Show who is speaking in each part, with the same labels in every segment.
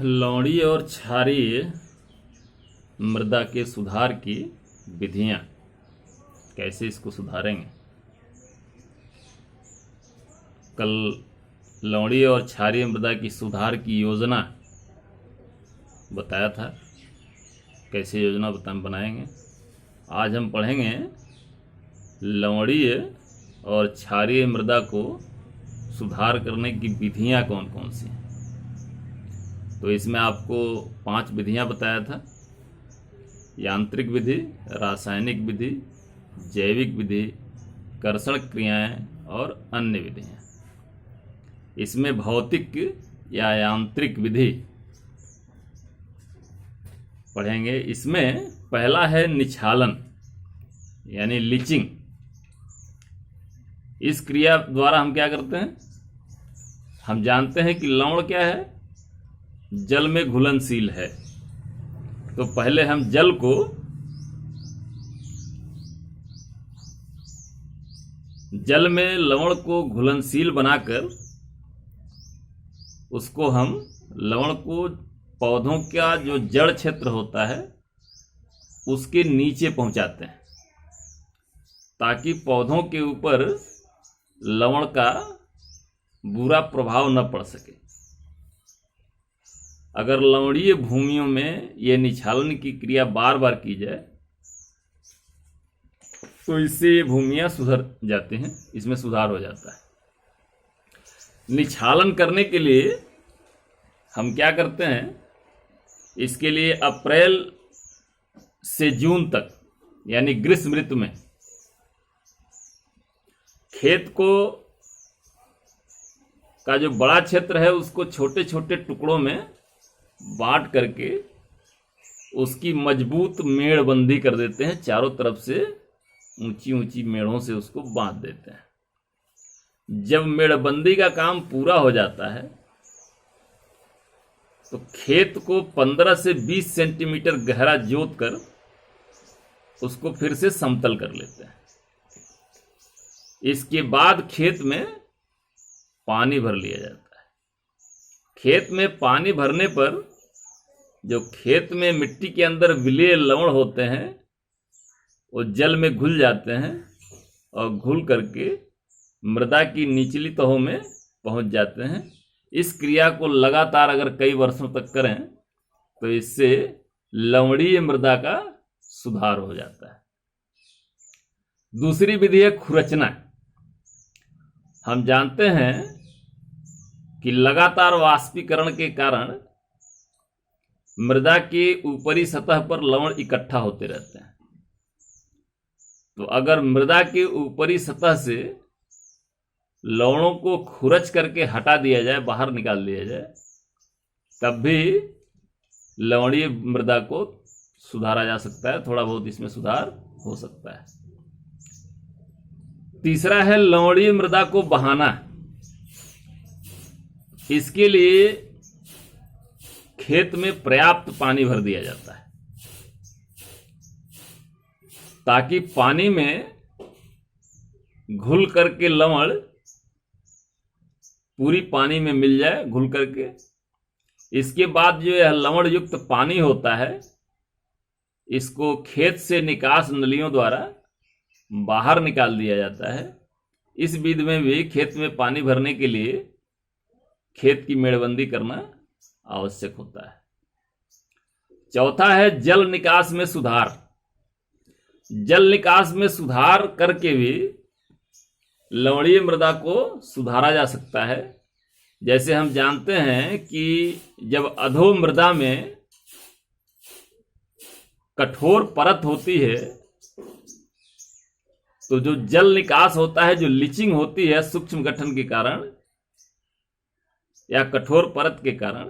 Speaker 1: लवणीय और क्षारीय मृदा के सुधार की विधियां, कैसे इसको सुधारेंगे। कल लवणीय और क्षारीय मृदा की सुधार की योजना बताया था, कैसे योजना बनाएंगे। आज हम पढ़ेंगे लवणीय और क्षारीय मृदा को सुधार करने की विधियां कौन कौन सी हैं। तो इसमें आपको 5 विधियां बताया था: यांत्रिक विधि, रासायनिक विधि, जैविक विधि, कर्षण क्रियाएं और अन्य विधियां। इसमें भौतिक या यांत्रिक विधि पढ़ेंगे। इसमें पहला है निक्षालन यानी लीचिंग। इस क्रिया द्वारा हम क्या करते हैं, हम जानते हैं कि लवण क्या है, जल में घुलनशील है। तो पहले हम जल को जल में लवण को घुलनशील बनाकर उसको हम लवण को पौधों का जो जड़ क्षेत्र होता है उसके नीचे पहुंचाते हैं, ताकि पौधों के ऊपर लवण का बुरा प्रभाव न पड़ सके। अगर लवणीय भूमियों में यह निक्षालन की क्रिया बार बार की जाए तो इससे ये भूमियां सुधर जाती हैं, इसमें सुधार हो जाता है। निक्षालन करने के लिए हम क्या करते हैं, इसके लिए अप्रैल से जून तक यानी ग्रीष्म ऋतु में खेत को का जो बड़ा क्षेत्र है उसको छोटे छोटे टुकड़ों में बांट करके उसकी मजबूत मेड़बंदी कर देते हैं। चारों तरफ से ऊंची ऊंची मेड़ों से उसको बांध देते हैं। जब मेड़बंदी का काम पूरा हो जाता है तो खेत को 15 से 20 सेंटीमीटर गहरा जोत कर उसको फिर से समतल कर लेते हैं। इसके बाद खेत में पानी भर लिया जाता है। खेत में पानी भरने पर जो खेत में मिट्टी के अंदर विलेय लवण होते हैं वो जल में घुल जाते हैं और घुल करके मृदा की निचली तहों में पहुंच जाते हैं। इस क्रिया को लगातार अगर कई वर्षों तक करें तो इससे लवणीय मृदा का सुधार हो जाता है। दूसरी विधि है खुरचना। हम जानते हैं कि लगातार वाष्पीकरण के कारण मृदा के ऊपरी सतह पर लवण इकट्ठा होते रहते हैं। तो अगर मृदा के ऊपरी सतह से लवणों को खुरच करके हटा दिया जाए, बाहर निकाल दिया जाए, तब भी लवणीय मृदा को सुधारा जा सकता है। थोड़ा बहुत इसमें सुधार हो सकता है। तीसरा है लवणीय मृदा को बहाना। इसके लिए खेत में पर्याप्त पानी भर दिया जाता है, ताकि पानी में घुल करके लवण पूरी पानी में मिल जाए, घुल करके। इसके बाद जो यह लवण युक्त पानी होता है इसको खेत से निकास नलियों द्वारा बाहर निकाल दिया जाता है। इस विधि में भी खेत में पानी भरने के लिए खेत की मेड़बंदी करना आवश्यक होता है। चौथा है जल निकास में सुधार। जल निकास में सुधार करके भी लवणीय मृदा को सुधारा जा सकता है। जैसे हम जानते हैं कि जब अधो मृदा में कठोर परत होती है तो जो जल निकास होता है, जो लीचिंग होती है सूक्ष्म गठन के कारण या कठोर परत के कारण,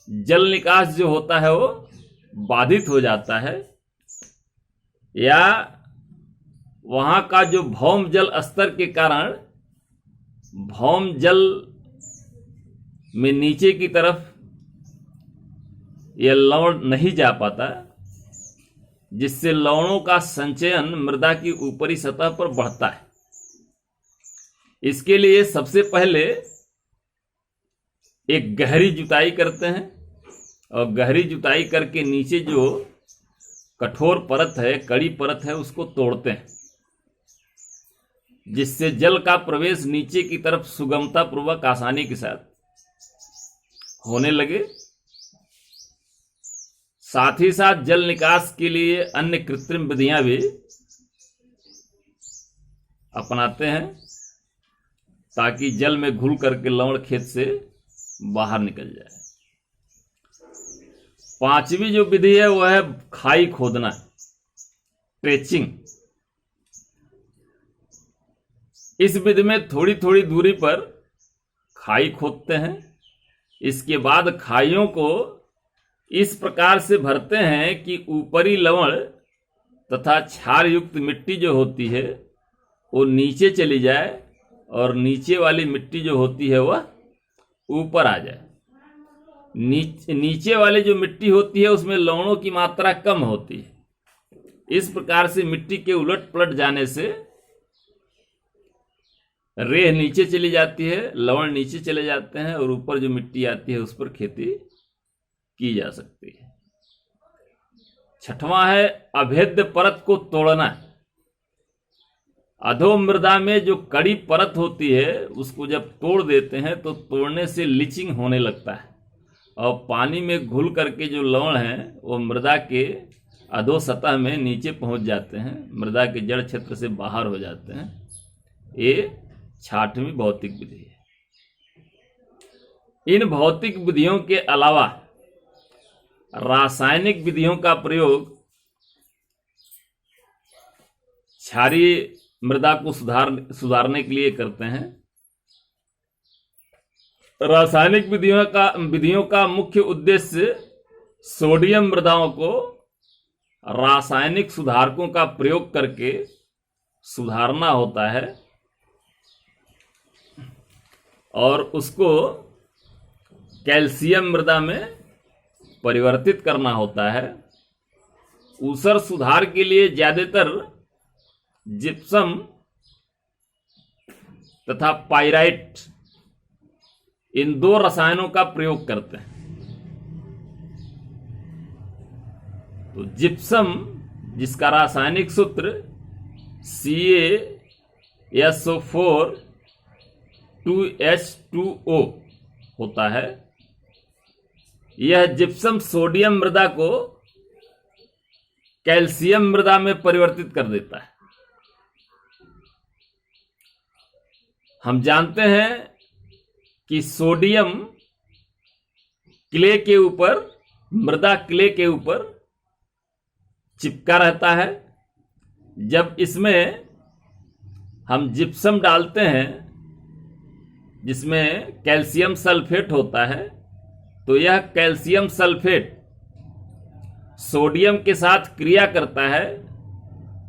Speaker 1: जल निकास जो होता है वो बाधित हो जाता है, या वहां का जो भौम जल स्तर के कारण भौम जल में नीचे की तरफ यह लवण नहीं जा पाता, जिससे लवणों का संचयन मृदा की ऊपरी सतह पर बढ़ता है। इसके लिए सबसे पहले एक गहरी जुताई करते हैं और गहरी जुताई करके नीचे जो कठोर परत है, कड़ी परत है, उसको तोड़ते हैं, जिससे जल का प्रवेश नीचे की तरफ सुगमता पूर्वक आसानी के साथ होने लगे। साथ ही साथ जल निकास के लिए अन्य कृत्रिम विधियां भी अपनाते हैं ताकि जल में घुल करके लवण खेत से बाहर निकल जाए। पांचवी जो विधि है वह है खाई खोदना, ट्रेचिंग। इस विधि में थोड़ी थोड़ी दूरी पर खाई खोदते हैं। इसके बाद खाइयों को इस प्रकार से भरते हैं कि ऊपरी लवण तथा क्षार युक्त मिट्टी जो होती है वो नीचे चली जाए और नीचे वाली मिट्टी जो होती है वह ऊपर आ जाए। नीचे वाली जो मिट्टी होती है उसमें लवणों की मात्रा कम होती है। इस प्रकार से मिट्टी के उलट पलट जाने से रेह नीचे चली जाती है, लवण नीचे चले जाते हैं और ऊपर जो मिट्टी आती है उस पर खेती की जा सकती है। छठवां है अभेद्य परत को तोड़ना। अधो मृदा में जो कड़ी परत होती है उसको जब तोड़ देते हैं तो तोड़ने से लीचिंग होने लगता है और पानी में घुल करके जो लवण है वो मृदा के अधो सतह में नीचे पहुंच जाते हैं, मृदा के जड़ क्षेत्र से बाहर हो जाते हैं। ये छठवीं भौतिक विधि है। इन भौतिक विधियों के अलावा रासायनिक विधियों का प्रयोग क्षारीय मृदा को सुधारने के लिए करते हैं। रासायनिक विधियों का मुख्य उद्देश्य सोडियम मृदाओं को रासायनिक सुधारकों का प्रयोग करके सुधारना होता है और उसको कैल्शियम मृदा में परिवर्तित करना होता है। ऊसर सुधार के लिए ज्यादातर जिप्सम तथा पाइराइट इन दो रसायनों का प्रयोग करते हैं। तो जिप्सम जिसका रासायनिक सूत्र CaSO4 2H2O होता है, यह जिप्सम सोडियम मृदा को कैल्शियम मृदा में परिवर्तित कर देता है। हम जानते हैं कि सोडियम क्ले के ऊपर, मृदा क्ले के ऊपर चिपका रहता है। जब इसमें हम जिप्सम डालते हैं जिसमें कैल्शियम सल्फेट होता है, तो यह कैल्शियम सल्फेट सोडियम के साथ क्रिया करता है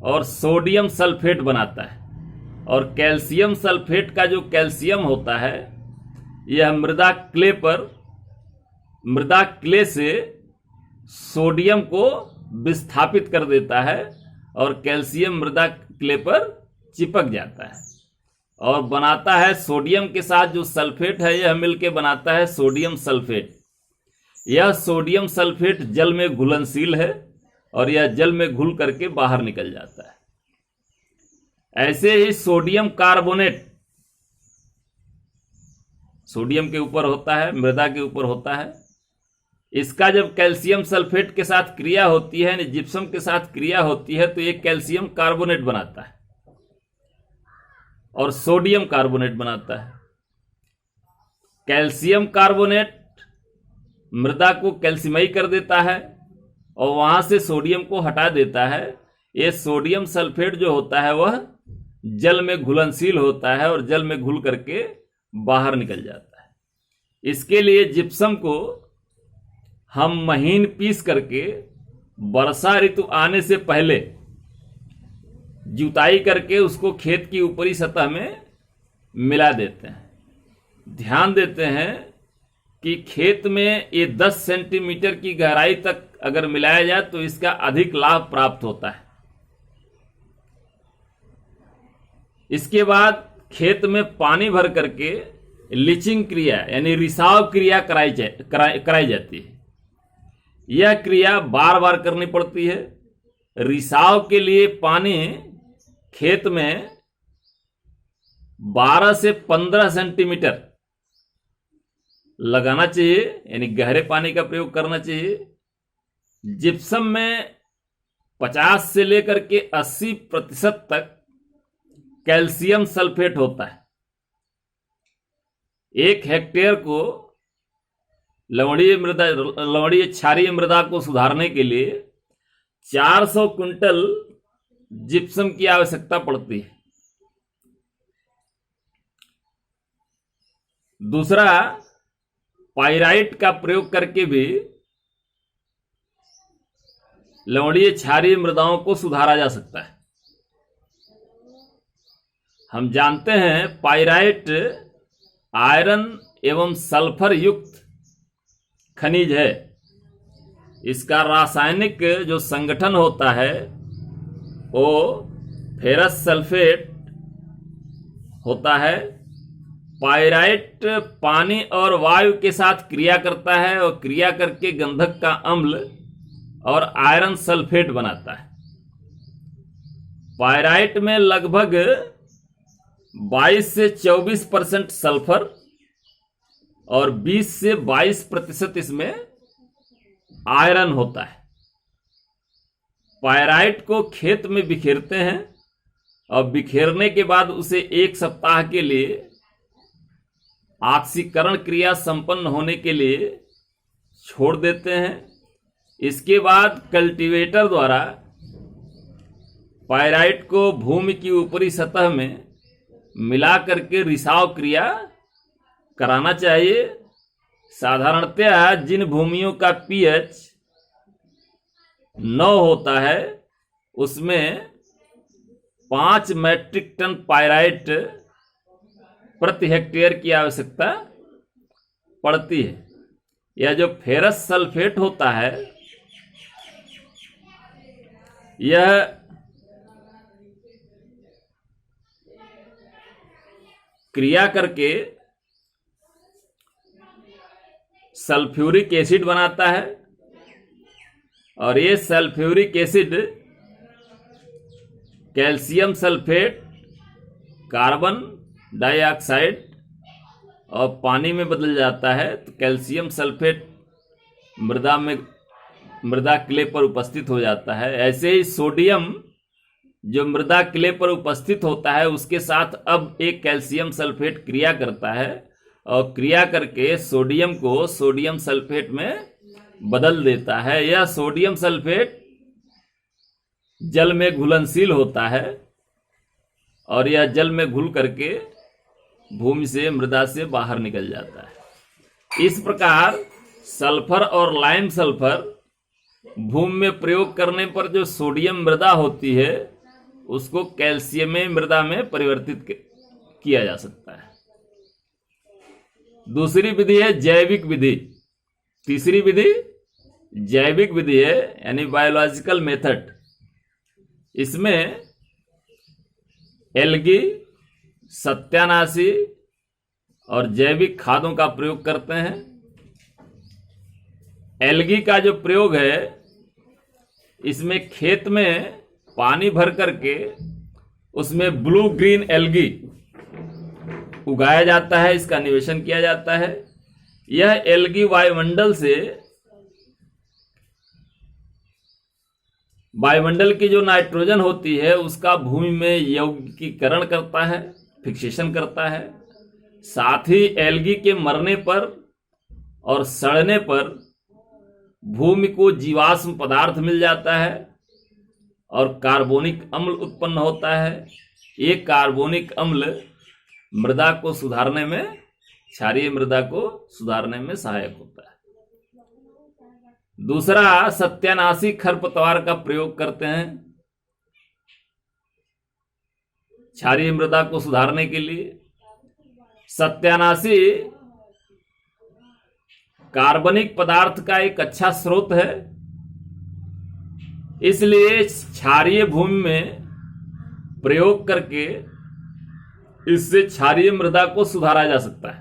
Speaker 1: और सोडियम सल्फेट बनाता है। और कैल्शियम सल्फेट का जो कैल्शियम होता है यह मृदा क्ले से सोडियम को विस्थापित कर देता है और कैल्शियम मृदा क्ले पर चिपक जाता है और बनाता है सोडियम के साथ जो सल्फेट है, यह मिलकर बनाता है सोडियम सल्फेट। यह सोडियम सल्फेट जल में घुलनशील है और यह जल में घुल करके बाहर निकल जाता है। ऐसे ही सोडियम कार्बोनेट सोडियम के ऊपर होता है, मृदा के ऊपर होता है। इसका जब कैल्शियम सल्फेट के साथ क्रिया होती है, यानी जिप्सम के साथ क्रिया होती है, तो एक कैल्शियम कार्बोनेट बनाता है और सोडियम कार्बोनेट बनाता है। कैल्शियम कार्बोनेट मृदा को कैल्शियमय कर देता है और वहां से सोडियम को हटा देता है। ये सोडियम सल्फेट जो होता है वह जल में घुलनशील होता है और जल में घुल करके बाहर निकल जाता है। इसके लिए जिप्सम को हम महीन पीस करके वर्षा ऋतु आने से पहले जुताई करके उसको खेत की ऊपरी सतह में मिला देते हैं। ध्यान देते हैं कि खेत में ये 10 सेंटीमीटर की गहराई तक अगर मिलाया जाए तो इसका अधिक लाभ प्राप्त होता है। इसके बाद खेत में पानी भर करके लीचिंग क्रिया यानी रिसाव क्रिया कराई जाती है। यह क्रिया बार बार करनी पड़ती है। रिसाव के लिए पानी खेत में 12 से 15 सेंटीमीटर लगाना चाहिए, यानी गहरे पानी का प्रयोग करना चाहिए। जिप्सम में 50 से लेकर के 80% तक कैल्शियम सल्फेट होता है। 1 हेक्टेयर को लवणीय क्षारीय मृदा को सुधारने के लिए 400 क्विंटल जिप्सम की आवश्यकता पड़ती है। दूसरा, पाइराइट का प्रयोग करके भी लवणीय क्षारीय मृदाओं को सुधारा जा सकता है। हम जानते हैं पाइराइट आयरन एवं सल्फर युक्त खनिज है। इसका रासायनिक जो संगठन होता है वो फेरस सल्फेट होता है। पाइराइट पानी और वायु के साथ क्रिया करता है और क्रिया करके गंधक का अम्ल और आयरन सल्फेट बनाता है। पाइराइट में लगभग 22 से 24% सल्फर और 20 से 22% इसमें आयरन होता है। पाइराइट को खेत में बिखेरते हैं और बिखेरने के बाद उसे 1 सप्ताह के लिए ऑक्सीकरण क्रिया संपन्न होने के लिए छोड़ देते हैं। इसके बाद कल्टीवेटर द्वारा पाइराइट को भूमि की ऊपरी सतह में मिला करके रिसाव क्रिया कराना चाहिए। साधारणतया जिन भूमियों का पीएच 9 होता है उसमें 5 मैट्रिक टन पाइराइट प्रति हेक्टेयर की आवश्यकता पड़ती है। यह जो फेरस सल्फेट होता है यह क्रिया करके सल्फ्यूरिक एसिड बनाता है और ये sulphuric acid calcium sulphate, carbon dioxide और पानी में बदल जाता है। तो कैल्शियम सल्फेट मृदा क्ले पर उपस्थित हो जाता है। ऐसे ही सोडियम जो मृदा क्ले पर उपस्थित होता है उसके साथ अब एक कैल्शियम सल्फेट क्रिया करता है और क्रिया करके सोडियम को सोडियम सल्फेट में बदल देता है। यह सोडियम सल्फेट जल में घुलनशील होता है और यह जल में घुल करके भूमि से मृदा से बाहर निकल जाता है। इस प्रकार सल्फर और लाइम सल्फर भूमि में प्रयोग करने पर जो सोडियम मृदा होती है उसको कैल्शियम मृदा में परिवर्तित किया जा सकता है। दूसरी विधि है जैविक विधि। तीसरी विधि जैविक विधि है यानी बायोलॉजिकल मेथड। इसमें एल्गी, सत्यानाशी और जैविक खादों का प्रयोग करते हैं। एल्गी का जो प्रयोग है इसमें खेत में पानी भर करके उसमें ब्लू ग्रीन एल्गी उगाया जाता है, इसका निवेशन किया जाता है। यह एल्गी वायुमंडल की जो नाइट्रोजन होती है उसका भूमि में यौगिकीकरण करता है, फिक्सेशन करता है। साथ ही एल्गी के मरने पर और सड़ने पर भूमि को जीवाश्म पदार्थ मिल जाता है और कार्बोनिक अम्ल उत्पन्न होता है। ये कार्बोनिक अम्ल मृदा को सुधारने में, क्षारीय मृदा को सुधारने में सहायक होता है। दूसरा, सत्यानाशी खरपतवार का प्रयोग करते हैं क्षारीय मृदा को सुधारने के लिए। सत्यानाशी कार्बनिक पदार्थ का एक अच्छा स्रोत है, इसलिए क्षारीय भूमि में प्रयोग करके इससे क्षारीय मृदा को सुधारा जा सकता है।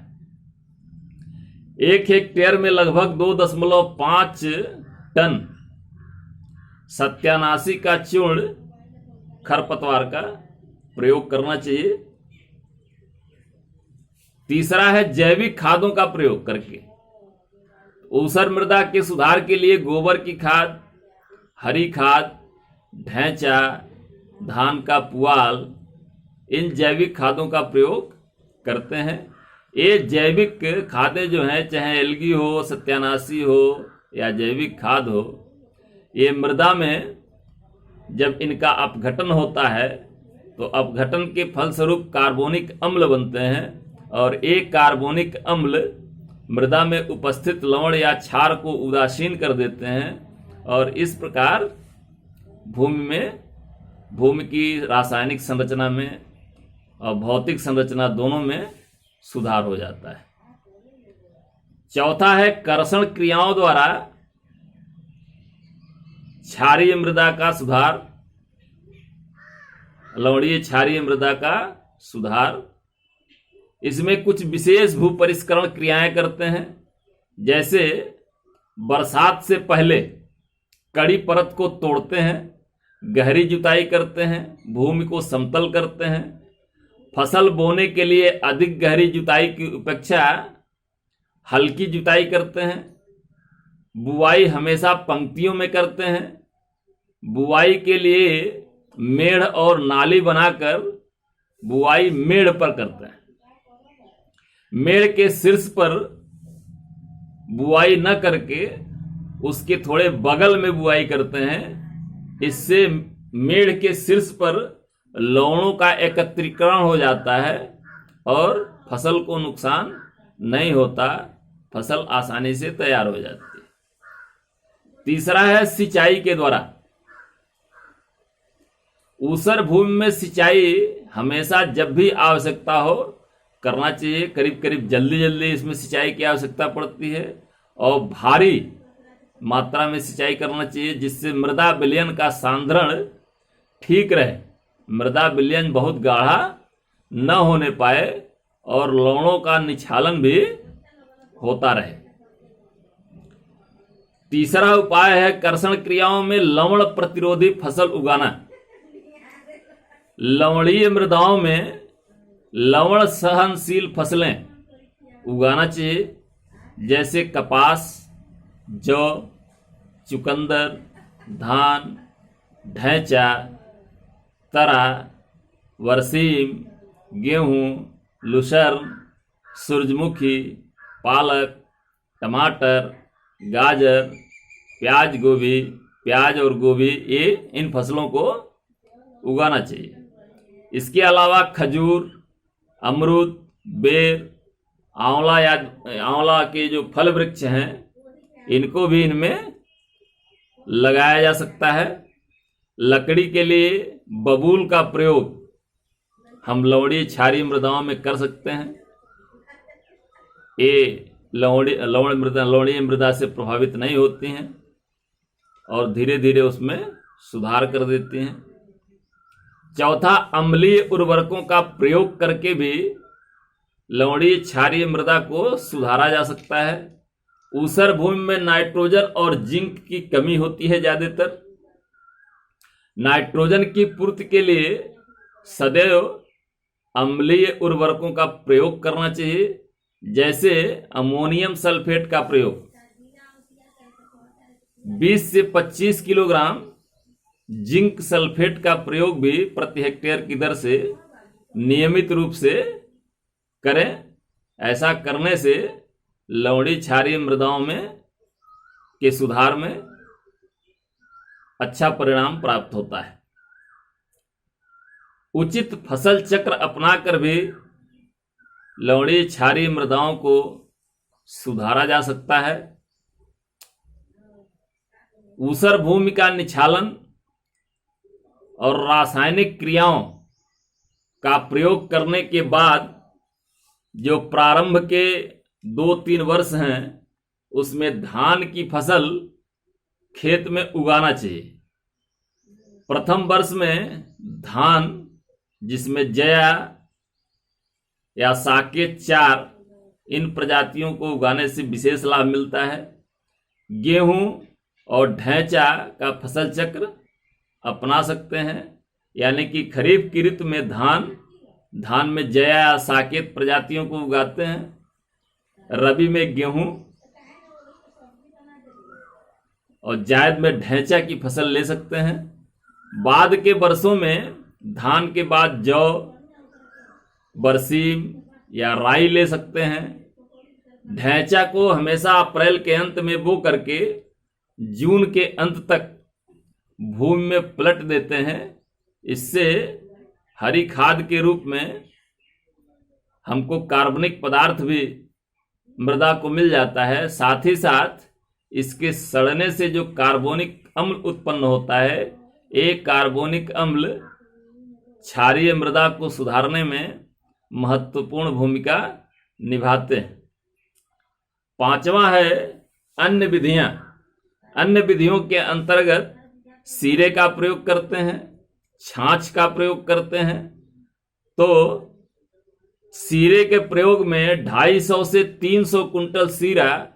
Speaker 1: 1 हेक्टेयर में लगभग 2.5 टन सत्यानाशी का चूर्ण खरपतवार का प्रयोग करना चाहिए। तीसरा है जैविक खादों का प्रयोग करके। ऊसर मृदा के सुधार के लिए गोबर की खाद, हरी खाद, ढैंचा, धान का पुआल, इन जैविक खादों का प्रयोग करते हैं। ये जैविक खादें जो हैं, चाहे एल्गी हो, सत्यानाशी हो या जैविक खाद हो, ये मृदा में जब इनका अपघटन होता है तो अपघटन के फलस्वरूप कार्बोनिक अम्ल बनते हैं और एक कार्बोनिक अम्ल मृदा में उपस्थित लवण या क्षार को उदासीन कर देते हैं और इस प्रकार भूमि की रासायनिक संरचना में और भौतिक संरचना दोनों में सुधार हो जाता है। चौथा है कर्षण क्रियाओं द्वारा क्षारीय मृदा का सुधार, लवणीय क्षारीय मृदा का सुधार। इसमें कुछ विशेष भूपरिष्करण क्रियाएं करते हैं, जैसे बरसात से पहले कड़ी परत को तोड़ते हैं, गहरी जुताई करते हैं, भूमि को समतल करते हैं। फसल बोने के लिए अधिक गहरी जुताई की अपेक्षा हल्की जुताई करते हैं। बुआई हमेशा पंक्तियों में करते हैं। बुआई के लिए मेढ़ और नाली बनाकर बुआई मेढ़ पर करते हैं। मेढ़ के शीर्ष पर बुआई न करके उसके थोड़े बगल में बुआई करते हैं। इससे मेढ़ के शीर्ष पर लवणों का एकत्रीकरण हो जाता है और फसल को नुकसान नहीं होता, फसल आसानी से तैयार हो जाती है। तीसरा है सिंचाई के द्वारा। ऊसर भूमि में सिंचाई हमेशा जब भी आवश्यकता हो करना चाहिए। करीब करीब जल्दी इसमें सिंचाई की आवश्यकता पड़ती है और भारी मात्रा में सिंचाई करना चाहिए, जिससे मृदा विलयन का सांद्रण ठीक रहे, मृदा विलयन बहुत गाढ़ा न होने पाए और लवणों का निक्षालन भी होता रहे। तीसरा उपाय है कर्षण क्रियाओं में लवण प्रतिरोधी फसल उगाना। लवणीय मृदाओं में लवण सहनशील फसलें उगाना चाहिए, जैसे कपास, जौ, चुकंदर, धान, ढैंचा, तरा, बरसीम, गेहूं, लुसर्न, सूरजमुखी, पालक, टमाटर, गाजर, प्याज और गोभी, ये इन फसलों को उगाना चाहिए। इसके अलावा खजूर, अमरूद, बेर, आंवला के जो फल वृक्ष हैं, इनको भी इनमें लगाया जा सकता है। लकड़ी के लिए बबूल का प्रयोग हम लवणीय क्षारीय मृदाओं में कर सकते हैं। ये लवणीय मृदा से प्रभावित नहीं होती हैं और धीरे धीरे उसमें सुधार कर देती हैं। चौथा, अम्लीय उर्वरकों का प्रयोग करके भी लवणीय क्षारीय मृदा को सुधारा जा सकता है। ऊसर भूमि में नाइट्रोजन और जिंक की कमी होती है ज्यादातर। नाइट्रोजन की पूर्ति के लिए सदैव अम्लीय उर्वरकों का प्रयोग करना चाहिए, जैसे अमोनियम सल्फेट का प्रयोग 20 से 25 किलोग्राम, जिंक सल्फेट का प्रयोग भी प्रति हेक्टेयर की दर से नियमित रूप से करें। ऐसा करने से लवणीय क्षारीय मृदाओं में के सुधार में अच्छा परिणाम प्राप्त होता है। उचित फसल चक्र अपनाकर भी लवणीय क्षारीय मृदाओं को सुधारा जा सकता है। ऊसर भूमि का निक्षालन और रासायनिक क्रियाओं का प्रयोग करने के बाद जो प्रारंभ के 2-3 वर्ष हैं, उसमें धान की फसल खेत में उगाना चाहिए। प्रथम वर्ष में धान, जिसमें जया या साकेत 4 इन प्रजातियों को उगाने से विशेष लाभ मिलता है। गेहूं और ढैंचा का फसल चक्र अपना सकते हैं, यानी कि खरीफ की ऋतु में धान में जया या साकेत प्रजातियों को उगाते हैं, रबी में गेहूं और जायद में ढैंचा की फसल ले सकते हैं। बाद के वर्षों में धान के बाद जौ, बरसीम या राई ले सकते हैं। ढैंचा को हमेशा अप्रैल के अंत में बो करके जून के अंत तक भूमि में पलट देते हैं। इससे हरी खाद के रूप में हमको कार्बनिक पदार्थ भी मृदा को मिल जाता है। साथ ही साथ इसके सड़ने से जो कार्बोनिक अम्ल उत्पन्न होता है, एक कार्बोनिक अम्ल क्षारीय मृदा को सुधारने में महत्वपूर्ण भूमिका निभाते हैं। पांचवा है अन्य विधियां। अन्य विधियों के अंतर्गत सीरे का प्रयोग करते हैं, छाछ का प्रयोग करते हैं। तो सीरे के प्रयोग में 250 से 300 कुंटल सीरा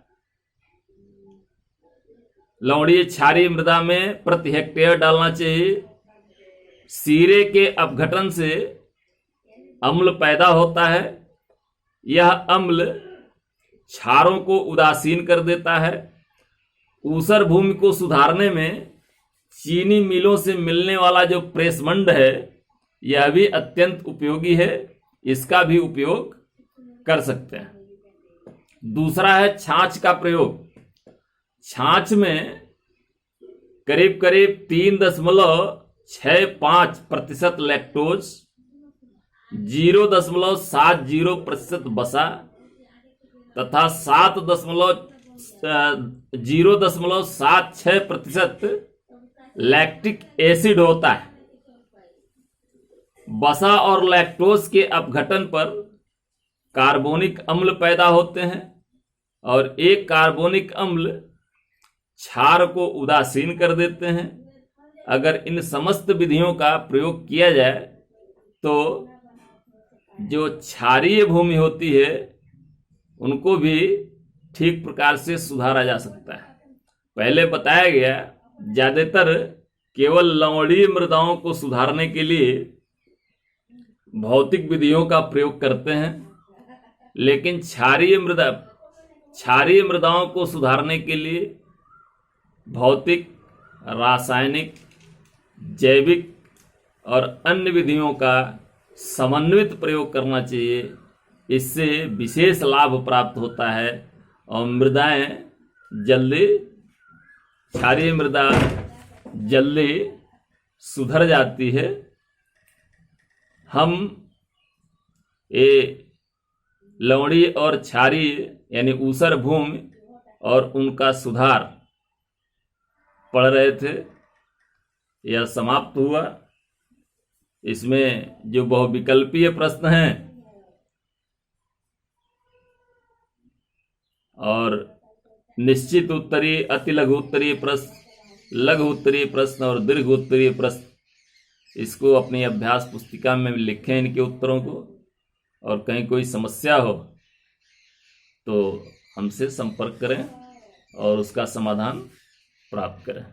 Speaker 1: लवणीय क्षारीय मृदा में प्रति हेक्टेयर डालना चाहिए। सीरे के अपघटन से अम्ल पैदा होता है। यह अम्ल क्षारों को उदासीन कर देता है। ऊसर भूमि को सुधारने में चीनी मिलों से मिलने वाला जो प्रेसमंड है, यह भी अत्यंत उपयोगी है। इसका भी उपयोग कर सकते हैं। दूसरा है छाछ का प्रयोग। छाछ में करीब करीब 3.65% लैक्टोज, 0.70% वसा तथा 0.76% लैक्टिक एसिड होता है। वसा और लैक्टोज के अपघटन पर कार्बोनिक अम्ल पैदा होते हैं और एक कार्बोनिक अम्ल क्षार को उदासीन कर देते हैं। अगर इन समस्त विधियों का प्रयोग किया जाए तो जो क्षारीय भूमि होती है उनको भी ठीक प्रकार से सुधारा जा सकता है। पहले बताया गया ज्यादातर केवल लवणीय मृदाओं को सुधारने के लिए भौतिक विधियों का प्रयोग करते हैं, लेकिन क्षारीय मृदाओं को सुधारने के लिए भौतिक, रासायनिक, जैविक और अन्य विधियों का समन्वित प्रयोग करना चाहिए। इससे विशेष लाभ प्राप्त होता है और मृदाएं जल्दी, क्षारीय मृदा जल्दी सुधर जाती है। हम ये लवणीय और क्षारीय यानी ऊसर भूमि और उनका सुधार पढ़ रहे थे, यह समाप्त हुआ। इसमें जो बहुविकल्पीय प्रश्न हैं और निश्चित उत्तरीय, अति लघु उत्तरीय प्रश्न, लघु उत्तरीय प्रश्न और दीर्घ उत्तरीय प्रश्न, इसको अपनी अभ्यास पुस्तिका में लिखें इनके उत्तरों को। और कहीं कोई समस्या हो तो हमसे संपर्क करें और उसका समाधान प्राप्त करें।